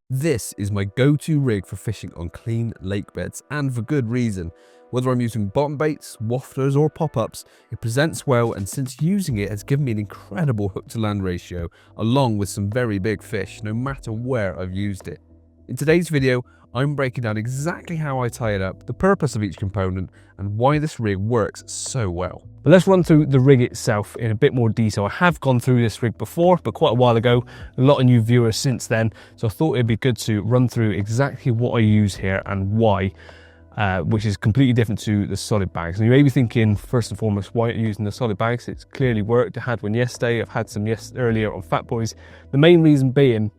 This is my go-to rig for fishing on clean lake beds, and for good reason. Whether I'm using bottom baits, wafters or pop-ups, it presents well, and since using it has given me an incredible hook to land ratio, along with some very big fish, no matter where I've used it. In today's video, I'm breaking down exactly how I tie it up, the purpose of each component, and why this rig works so well. But let's run through the rig itself in a bit more detail. I have gone through this rig before, but quite a while ago. A lot of new viewers since then, so I thought it'd be good to run through exactly what I use here and why, which is completely different to the solid bags. And you may be thinking, first and foremost, why aren't you using the solid bags? It's clearly worked. I had one yesterday, I've had some earlier on Fat Boys. The main reason being,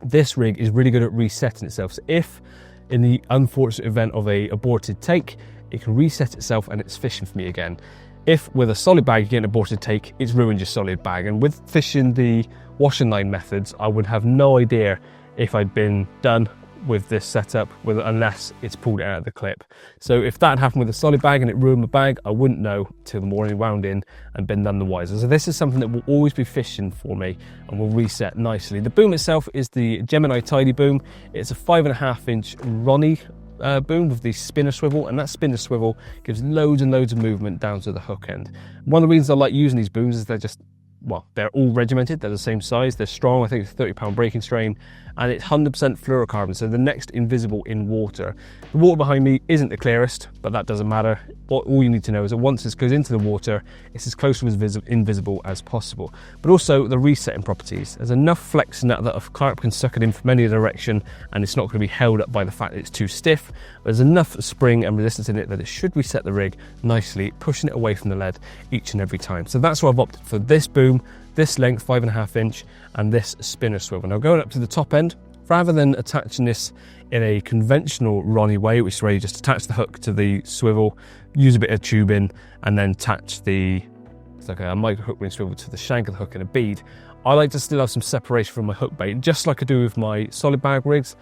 this rig is really good at resetting itself. So if in the unfortunate event of a aborted take, it can reset itself and it's fishing for me again. If with a solid bag you get an aborted take, it's ruined your solid bag. And with fishing the wash and line methods, I would have no idea if I'd been done with this setup unless it's pulled it out of the clip. So if that happened with a solid bag and it ruined my bag, I wouldn't know till the morning wound in and been none the wiser. So this is something that will always be fishing for me and will reset nicely. The boom itself is the Gemini Tidy boom. It's a 5.5-inch Ronnie boom with the spinner swivel, and that spinner swivel gives loads and loads of movement down to the hook end. One of the reasons I like using these booms is they're all regimented, they're the same size, they're strong. I think it's a 30-pound breaking strain, and it's 100% fluorocarbon, so the next invisible in water. The water behind me isn't the clearest, but that doesn't matter. All you need to know is that once this goes into the water, it's as close to invisible as possible. But also the resetting properties. There's enough flex in that a carp can suck it in from any direction, and it's not going to be held up by the fact that it's too stiff. There's enough spring and resistance in it that it should reset the rig nicely, pushing it away from the lead each and every time. So that's why I've opted for this boom, this length 5.5-inch, and this spinner swivel. Now going up to the top end, rather than attaching this in a conventional Ronnie way, which is where you just attach the hook to the swivel, use a bit of tubing, and then attach it's like a micro hook ring swivel to the shank of the hook and a bead, I like to still have some separation from my hook bait, just like I do with my solid bag rigs.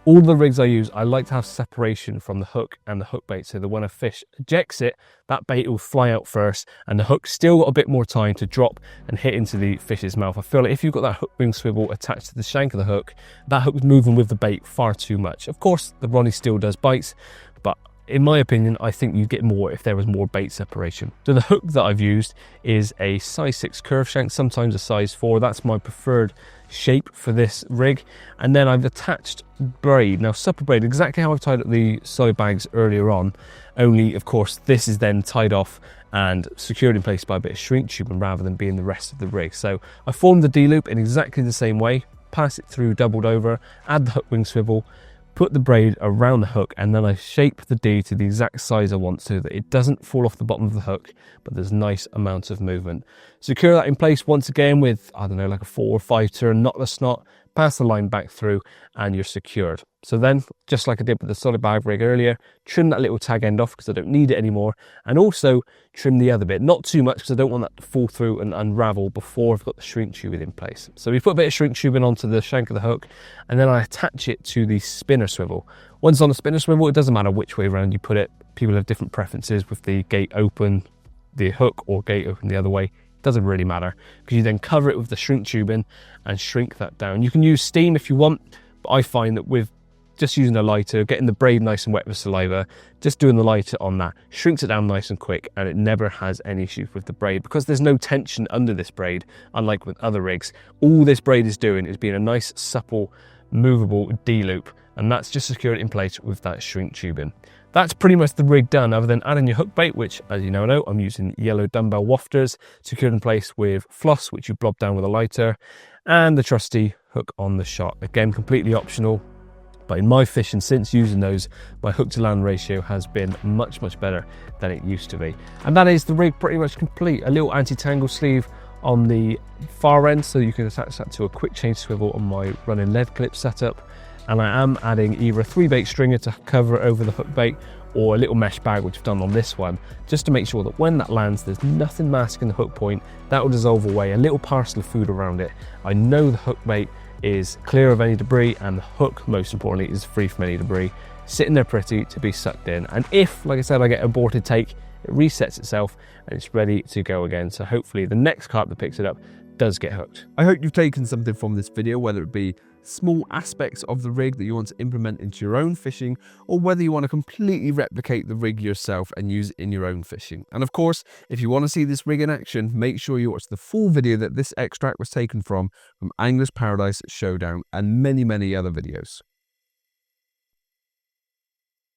All the rigs I use, I like to have separation from the hook and the hook bait, so that when a fish ejects it, that bait will fly out first and the hook's still got a bit more time to drop and hit into the fish's mouth. I feel like if you've got that hook ring swivel attached to the shank of the hook, that hook's moving with the bait far too much. Of course, the Ronnie still does bites, but in my opinion, I think you get more if there was more bait separation. So the hook that I've used is a size 6 curve shank, sometimes a size 4. That's my preferred shape for this rig. And then I've attached braid. Now supper braid, exactly how I've tied up the solid bags earlier on, only of course this is then tied off and secured in place by a bit of shrink tubing rather than being the rest of the rig. So I formed the D loop in exactly the same way, pass it through doubled over, add the hook wing swivel, put the braid around the hook, and then I shape the D to the exact size I want so that it doesn't fall off the bottom of the hook, but there's nice amounts of movement. Secure that in place once again with, I don't know, like a 4 or 5 turn knotless knot, pass the line back through, and you're secured. So then, just like I did with the solid bag rig earlier, trim that little tag end off because I don't need it anymore, and also trim the other bit. Not too much because I don't want that to fall through and unravel before I've got the shrink tubing in place. So we put a bit of shrink tubing onto the shank of the hook, and then I attach it to the spinner swivel. Once on the spinner swivel, it doesn't matter which way around you put it. People have different preferences with the gate open, the hook, or gate open the other way. Doesn't really matter, because you then cover it with the shrink tubing and shrink that down. You can use steam if you want, but I find that with just using a lighter, getting the braid nice and wet with saliva, just doing the lighter on that shrinks it down nice and quick, and it never has any issues with the braid because there's no tension under this braid, unlike with other rigs. All this braid is doing is being a nice supple movable D loop, and that's just secured in place with that shrink tubing. That's pretty much the rig done, other than adding your hook bait, which, as you now know, I'm using yellow dumbbell wafters, secured in place with floss, which you blob down with a lighter, and the trusty hook on the shot. Again, completely optional, but in my fishing since using those, my hook to land ratio has been much, much better than it used to be. And that is the rig pretty much complete. A little anti-tangle sleeve on the far end, so you can attach that to a quick change swivel on my running lead clip setup. And I am adding either a 3-bait stringer to cover over the hook bait, or a little mesh bag, which I've done on this one, just to make sure that when that lands, there's nothing masking the hook point. That will dissolve away, a little parcel of food around it. I know the hook bait is clear of any debris, and the hook, most importantly, is free from any debris, sitting there pretty to be sucked in. And if, like I said, I get an aborted take, it resets itself and it's ready to go again. So hopefully the next carp that picks it up does get hooked. I hope you've taken something from this video, whether it be small aspects of the rig that you want to implement into your own fishing, or whether you want to completely replicate the rig yourself and use it in your own fishing. And of course, if you want to see this rig in action, make sure you watch the full video that this extract was taken from Angler's Paradise Showdown and many other videos.